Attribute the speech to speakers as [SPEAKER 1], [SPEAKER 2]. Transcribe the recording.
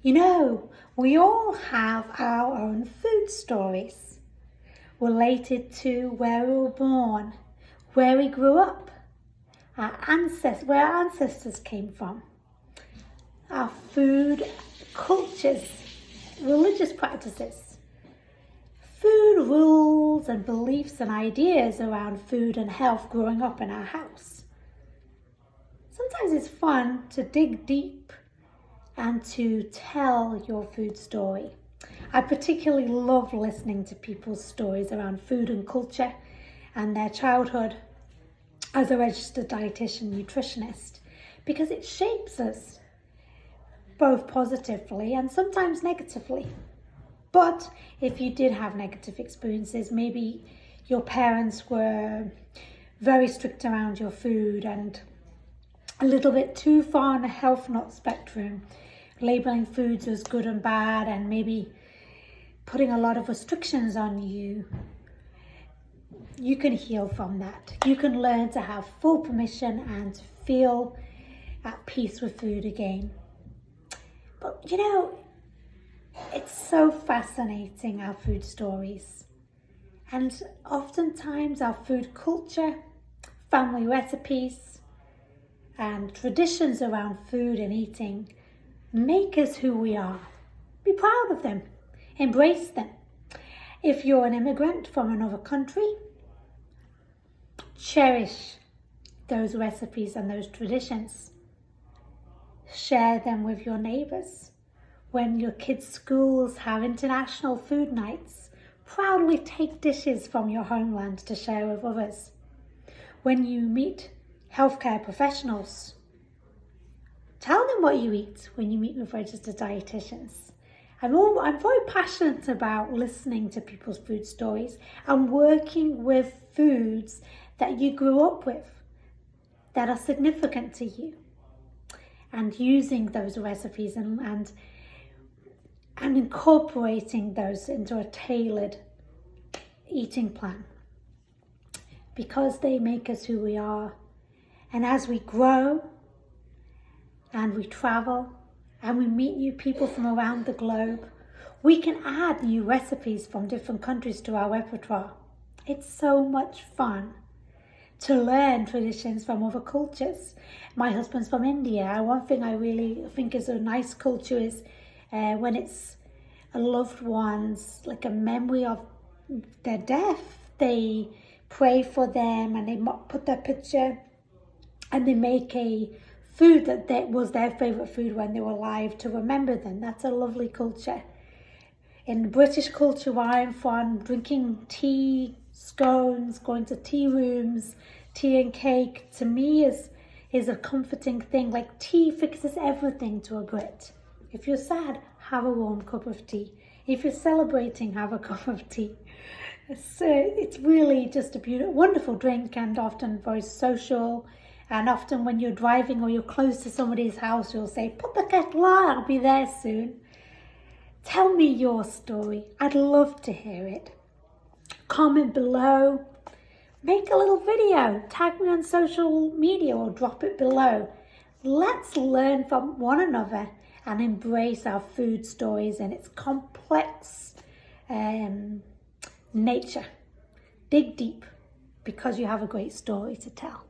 [SPEAKER 1] You know, we all have our own food stories related to where we were born, where we grew up, where our ancestors came from, our food cultures, religious practices, food rules and beliefs and ideas around food and health growing up in our house. Sometimes it's fun to dig deep and to tell your food story. I particularly love listening to people's stories around food and culture and their childhood as a registered dietitian nutritionist, because it shapes us both positively and sometimes negatively. But if you did have negative experiences, maybe your parents were very strict around your food and a little bit too far on the health nut spectrum, labeling foods as good and bad and maybe putting a lot of restrictions on you, you can heal from that. You can learn to have full permission and to feel at peace with food again. But you know, it's so fascinating, our food stories. And oftentimes our food culture, family recipes, and traditions around food and eating make us who we are. Be proud of them. Embrace them. If you're an immigrant from another country, cherish those recipes and those traditions. Share them with your neighbours. When your kids' schools have international food nights, proudly take dishes from your homeland to share with others. When you meet healthcare professionals, tell them what you eat when you meet with registered dietitians. I'm very passionate about listening to people's food stories and working with foods that you grew up with, that are significant to you, and using those recipes and incorporating those into a tailored eating plan, because they make us who we are. And as we grow and we travel and we meet new people from around the globe, we can add new recipes from different countries to our repertoire. It's so much fun to learn traditions from other cultures. My husband's from India, and one thing I really think is a nice culture is when it's a loved one's, like a memory of their death, they pray for them and they put their picture and they make a food that was their favourite food when they were alive to remember them. That's a lovely culture. In British culture where I'm from, drinking tea, scones, going to tea rooms, tea and cake, to me is a comforting thing. Like, tea fixes everything to a Brit. If you're sad, have a warm cup of tea. If you're celebrating, have a cup of tea. So it's really just a wonderful drink, and often very social. And often when you're driving or you're close to somebody's house, you'll say, put the kettle on, I'll be there soon. Tell me your story. I'd love to hear it. Comment below. Make a little video. Tag me on social media or drop it below. Let's learn from one another and embrace our food stories and its complex nature. Dig deep, because you have a great story to tell.